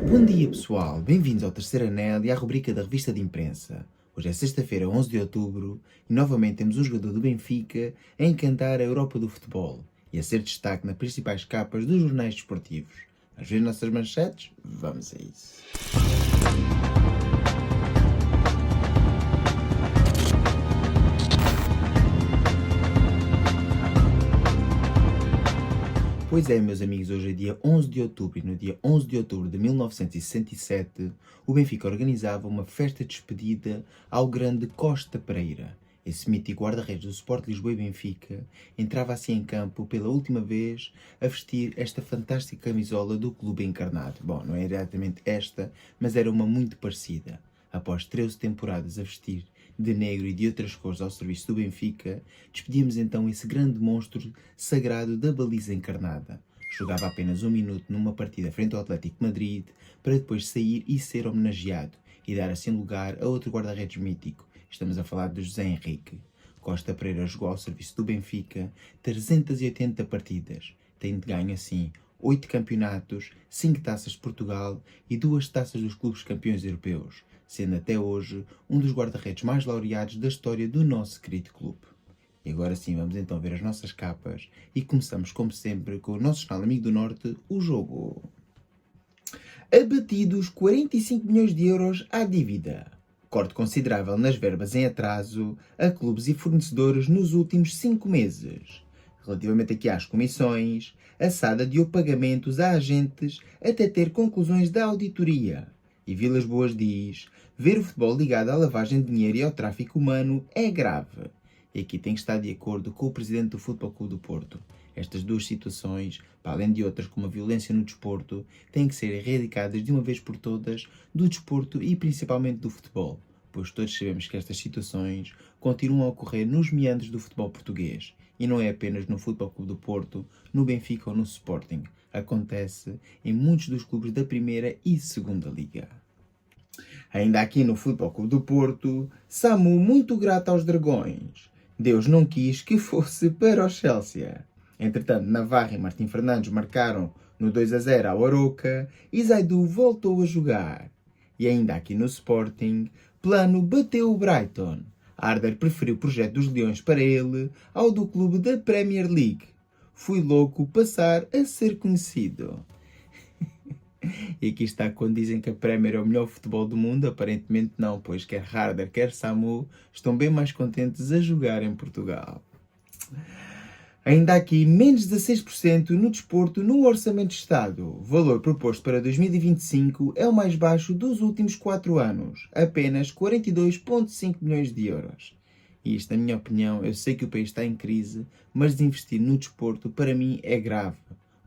Bom dia pessoal, bem-vindos ao Terceiro Anel e à rubrica da revista de imprensa. Hoje é sexta-feira, 11 de outubro, e novamente temos um jogador do Benfica a encantar a Europa do futebol e a ser destaque nas principais capas dos jornais desportivos. Vamos ver as nossas manchetes? Vamos a isso. Pois é, meus amigos, hoje é dia 11 de outubro e no dia 11 de outubro de 1967 o Benfica organizava uma festa de despedida ao grande Costa Pereira. Esse mítico guarda-redes do Sport Lisboa e Benfica entrava assim em campo pela última vez a vestir esta fantástica camisola do clube encarnado. Bom, não é exatamente esta, mas era uma muito parecida. Após 13 temporadas a vestir de negro e de outras cores ao serviço do Benfica, despedíamos então esse grande monstro sagrado da baliza encarnada. Jogava apenas um minuto numa partida frente ao Atlético de Madrid, para depois sair e ser homenageado, e dar assim lugar a outro guarda-redes mítico. Estamos a falar de José Henrique. Costa Pereira jogou ao serviço do Benfica 380 partidas, tendo ganho assim 8 campeonatos, 5 taças de Portugal e 2 taças dos clubes campeões europeus, sendo até hoje um dos guarda-redes mais laureados da história do nosso querido clube. E agora sim, vamos então ver as nossas capas e começamos, como sempre, com o nosso jornal Amigo do Norte, o jogo. Abatidos 45 milhões de euros à dívida. Corte considerável nas verbas em atraso a clubes e fornecedores nos últimos 5 meses. Relativamente aqui às comissões, a SAD adiou pagamentos a agentes até ter conclusões da auditoria. E Vilas Boas diz: ver o futebol ligado à lavagem de dinheiro e ao tráfico humano é grave. E aqui tem que estar de acordo com o presidente do Futebol Clube do Porto. Estas duas situações, para além de outras como a violência no desporto, têm que ser erradicadas de uma vez por todas do desporto e principalmente do futebol, pois todos sabemos que estas situações continuam a ocorrer nos meandros do futebol português. E não é apenas no Futebol Clube do Porto, no Benfica ou no Sporting. Acontece em muitos dos clubes da Primeira e Segunda Liga. Ainda aqui no Futebol Clube do Porto, Samu muito grato aos Dragões. Deus não quis que fosse para o Chelsea. Entretanto, Navarro e Martim Fernandes marcaram no 2-0 ao Aroca e Zaidu voltou a jogar. E ainda aqui no Sporting, Plano bateu o Brighton. Arder preferiu o projeto dos Leões para ele ao do clube da Premier League. Fui louco passar a ser conhecido. E aqui está quando dizem que a Premier é o melhor futebol do mundo, aparentemente não, pois quer Harder, quer Samu estão bem mais contentes a jogar em Portugal. Ainda aqui, menos 16% no desporto no Orçamento de Estado. O valor proposto para 2025 é o mais baixo dos últimos 4 anos, apenas 42,5 milhões de euros. E isto, na minha opinião, eu sei que o país está em crise, mas desinvestir no desporto para mim é grave,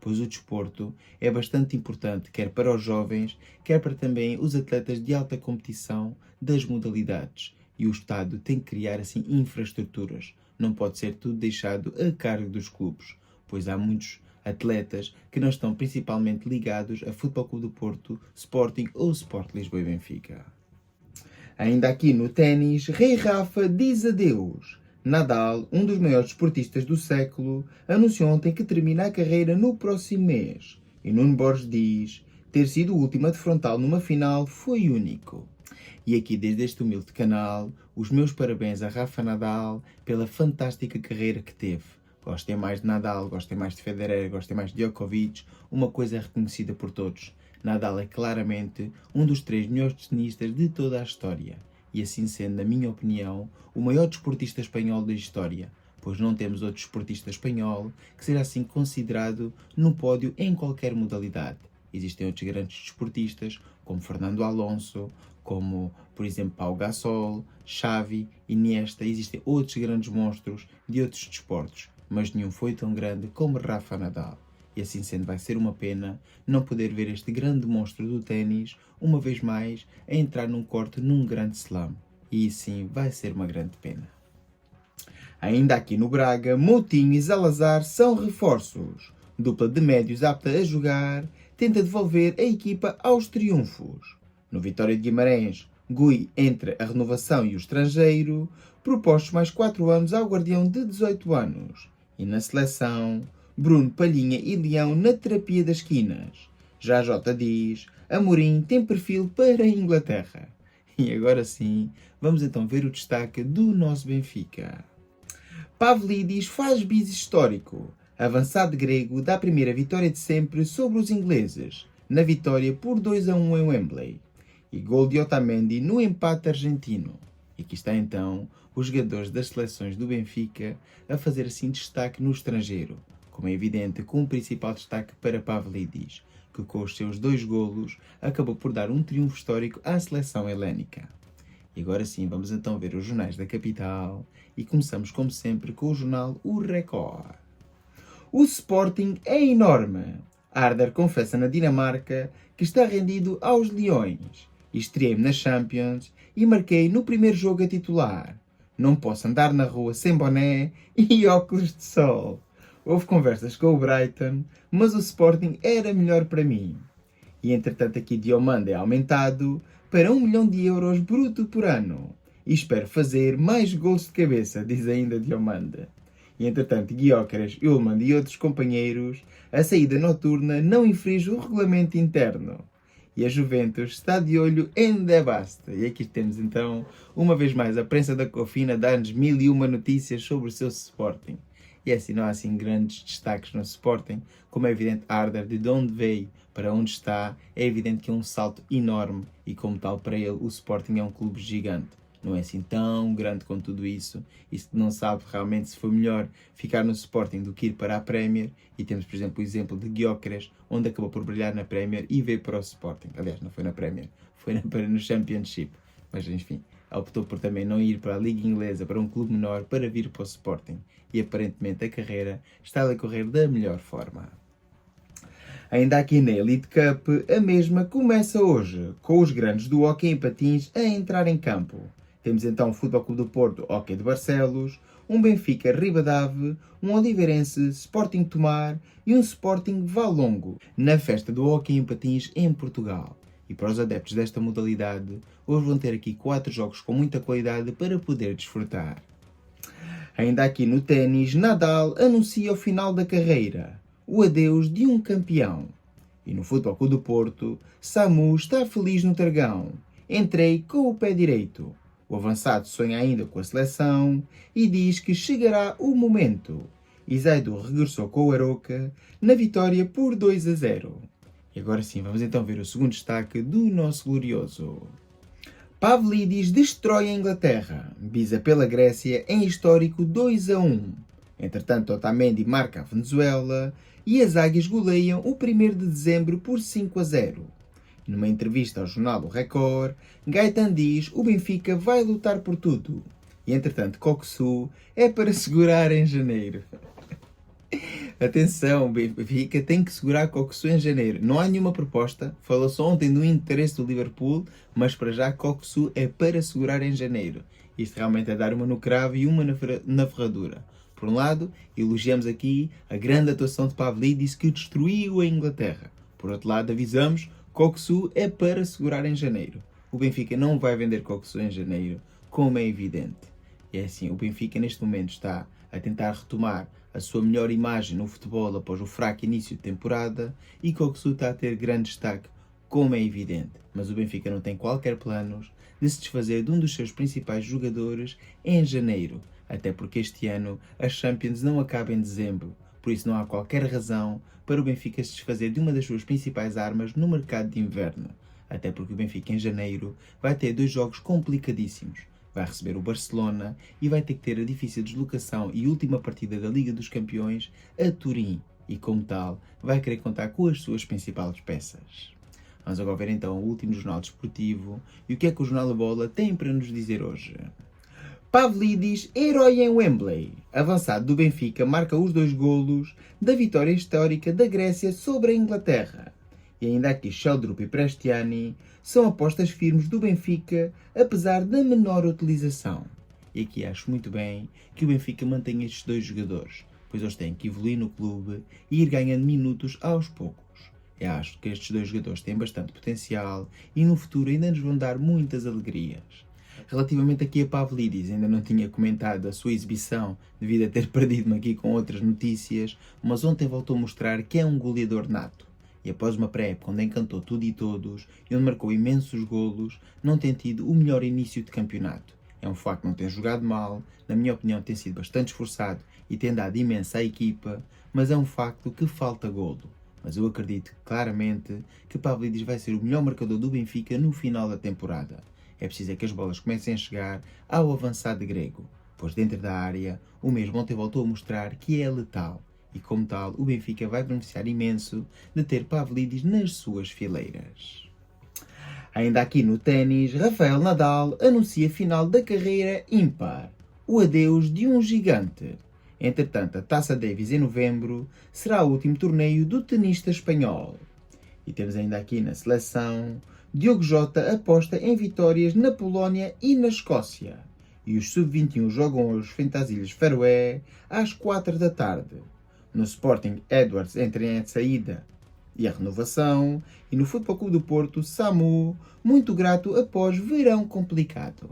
pois o desporto é bastante importante, quer para os jovens, quer para também os atletas de alta competição das modalidades. E o Estado tem que criar assim infraestruturas. Não pode ser tudo deixado a cargo dos clubes, pois há muitos atletas que não estão principalmente ligados a Futebol Clube do Porto, Sporting ou Sport Lisboa e Benfica. Ainda aqui no ténis, Rei Rafa diz adeus. Nadal, um dos maiores desportistas do século, anunciou ontem que termina a carreira no próximo mês. E Nuno Borges diz: ter sido o último a defrontá-lo numa final foi único. E aqui, desde este humilde canal, os meus parabéns a Rafa Nadal pela fantástica carreira que teve. Gostem mais de Nadal, gostem mais de Federer, gostem mais de Djokovic, uma coisa é reconhecida por todos: Nadal é claramente um dos 3 melhores tenistas de toda a história. E assim sendo, na minha opinião, o maior desportista espanhol da história, pois não temos outro desportista espanhol que seja assim considerado no pódio em qualquer modalidade. Existem outros grandes desportistas, como Fernando Alonso, como, por exemplo, Pau Gasol, Xavi, Iniesta. Existem outros grandes monstros de outros desportos, mas nenhum foi tão grande como Rafa Nadal. E assim sendo, vai ser uma pena não poder ver este grande monstro do ténis, uma vez mais, a entrar num corte num grande slam. E sim, vai ser uma grande pena. Ainda aqui no Braga, Moutinho e Zalazar são reforços. Dupla de médios apta a jogar, tenta devolver a equipa aos triunfos. No Vitória de Guimarães, Gui entre a renovação e o estrangeiro, propostos mais 4 anos ao guardião de 18 anos. E na seleção, Bruno, Palhinha e Leão na terapia das quinas. Já a Jota diz, Amorim tem perfil para a Inglaterra. E agora sim, vamos então ver o destaque do nosso Benfica. Pavlidis faz bis histórico. Avançado grego dá a primeira vitória de sempre sobre os ingleses, na vitória por 2-1 em Wembley. E gol de Otamendi no empate argentino. E aqui está então os jogadores das seleções do Benfica a fazer assim destaque no estrangeiro, como é evidente com o principal destaque para Pavlidis, que com os seus 2 golos acabou por dar um triunfo histórico à seleção helénica. E agora sim, vamos então ver os jornais da capital e começamos como sempre com o jornal O Record. O Sporting é enorme. Arder confessa na Dinamarca que está rendido aos leões. Estreiei-me na Champions e marquei no primeiro jogo a titular. Não posso andar na rua sem boné e óculos de sol. Houve conversas com o Brighton, mas o Sporting era melhor para mim. E entretanto aqui Diomande é aumentado para 1 milhão de euros bruto por ano. E espero fazer mais gols de cabeça, diz ainda Diomande. E entretanto Gyökeres, Ullmann e outros companheiros, a saída noturna não infringe o regulamento interno. E a Juventus está de olho em De Basta. E aqui temos então, uma vez mais, a prensa da Cofina dá-nos 1001 notícias sobre o seu Sporting. E assim não há assim grandes destaques no Sporting, como é evidente Arder, de onde veio para onde está, é evidente que é um salto enorme e como tal para ele o Sporting é um clube gigante. Não é assim tão grande com tudo isso e não sabe realmente se foi melhor ficar no Sporting do que ir para a Premier. E temos, por exemplo, o exemplo de Gyökeres, onde acabou por brilhar na Premier e veio para o Sporting. Aliás, não foi na Premier, foi no Championship. Mas, enfim, optou por também não ir para a Liga Inglesa, para um clube menor, para vir para o Sporting. E aparentemente a carreira está a correr da melhor forma. Ainda aqui na Elite Cup, a mesma começa hoje, com os grandes do hóquei em patins a entrar em campo. Temos então o Futebol Clube do Porto, Hóquei de Barcelos, um Benfica Ribadave, um Oliveirense Sporting Tomar e um Sporting Valongo, na festa do hóquei em patins em Portugal. E para os adeptos desta modalidade, hoje vão ter aqui 4 jogos com muita qualidade para poder desfrutar. Ainda aqui no ténis, Nadal anuncia o final da carreira, o adeus de um campeão. E no Futebol Clube do Porto, Samu está feliz no Targão. Entrei com o pé direito. O avançado sonha ainda com a seleção e diz que chegará o momento. E Zaidu regressou com o Aroca na vitória por 2-0. E agora sim, vamos então ver o segundo destaque do nosso glorioso. Pavlidis destrói a Inglaterra, bisa pela Grécia em histórico 2-1. Entretanto, Otamendi marca a Venezuela e as Águias goleiam o 1º de dezembro por 5-0. Numa entrevista ao jornal O Record, Gaetan diz que o Benfica vai lutar por tudo. E entretanto, Coxu é para segurar em janeiro. Atenção, o Benfica tem que segurar Coxu em janeiro. Não há nenhuma proposta. Falou-se ontem do interesse do Liverpool, mas para já Coxu é para segurar em janeiro. Isto realmente é dar uma no cravo e uma na ferradura. Por um lado, elogiamos aqui a grande atuação de Pavlidis que destruiu a Inglaterra. Por outro lado, avisamos Coxu é para segurar em janeiro. O Benfica não vai vender Coxu em janeiro, como é evidente. E é assim, o Benfica neste momento está a tentar retomar a sua melhor imagem no futebol após o fraco início de temporada e Coxu está a ter grande destaque, como é evidente. Mas o Benfica não tem qualquer planos de se desfazer de um dos seus principais jogadores em janeiro, até porque este ano a Champions não acaba em dezembro. Por isso não há qualquer razão para o Benfica se desfazer de uma das suas principais armas no mercado de inverno. Até porque o Benfica em janeiro vai ter 2 jogos complicadíssimos. Vai receber o Barcelona e vai ter que ter a difícil deslocação e última partida da Liga dos Campeões a Turim. E como tal, vai querer contar com as suas principais peças. Vamos agora ver então o último jornal desportivo e o que é que o Jornal da Bola tem para nos dizer hoje. Pavlidis, herói em Wembley. Avançado do Benfica, marca os 2 golos da vitória histórica da Grécia sobre a Inglaterra. E ainda aqui Sheldrup e Prestiani são apostas firmes do Benfica, apesar da menor utilização. E aqui acho muito bem que o Benfica mantenha estes 2 jogadores, pois eles têm que evoluir no clube e ir ganhando minutos aos poucos. Eu acho que estes 2 jogadores têm bastante potencial e no futuro ainda nos vão dar muitas alegrias. Relativamente aqui a Pavlidis, ainda não tinha comentado a sua exibição devido a ter perdido-me aqui com outras notícias, mas ontem voltou a mostrar que é um goleador nato. e após uma pré-época onde encantou tudo e todos e onde marcou imensos golos, não tem tido o melhor início de campeonato. É um facto que não tem jogado mal, na minha opinião tem sido bastante esforçado e tem dado imenso à equipa, mas é um facto que falta golo. Mas eu acredito claramente que Pavlidis vai ser o melhor marcador do Benfica no final da temporada. É preciso é que as bolas comecem a chegar ao avançado grego, pois dentro da área o mesmo ontem voltou a mostrar que é letal e como tal o Benfica vai beneficiar imenso de ter Pavlidis nas suas fileiras. Ainda aqui no ténis, Rafael Nadal anuncia final da carreira ímpar, o adeus de um gigante. Entretanto, a Taça Davis em novembro será o último torneio do tenista espanhol. E temos ainda aqui na seleção, Diogo Jota aposta em vitórias na Polónia e na Escócia. E os sub-21 jogam hoje frente às Ilhas Faroé às 4 da tarde. No Sporting, Edwards entra em saída e a renovação. E no Futebol Clube do Porto, Samu, muito grato após verão complicado.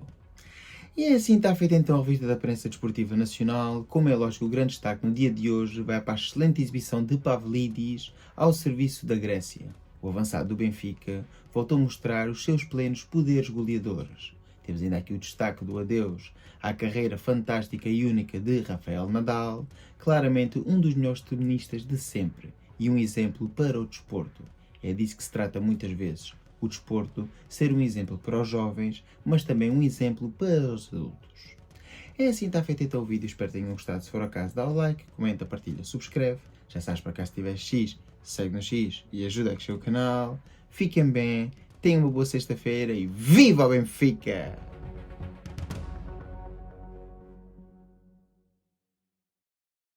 E assim está feita então a revista da Prensa Desportiva Nacional. Como é lógico, o grande destaque no dia de hoje vai para a excelente exibição de Pavlidis ao serviço da Grécia. O avançado do Benfica voltou a mostrar os seus plenos poderes goleadores. Temos ainda aqui o destaque do adeus à carreira fantástica e única de Rafael Nadal, claramente um dos melhores tenistas de sempre e um exemplo para o desporto. É disso que se trata muitas vezes. O desporto ser um exemplo para os jovens, mas também um exemplo para os adultos. É assim que está feito então o vídeo, espero que tenham gostado. Se for o caso, dá o like, comenta, partilha, subscreve. Já sabes, para cá se tiver X, segue no X e ajuda a crescer o canal. Fiquem bem, tenham uma boa sexta-feira e viva o Benfica!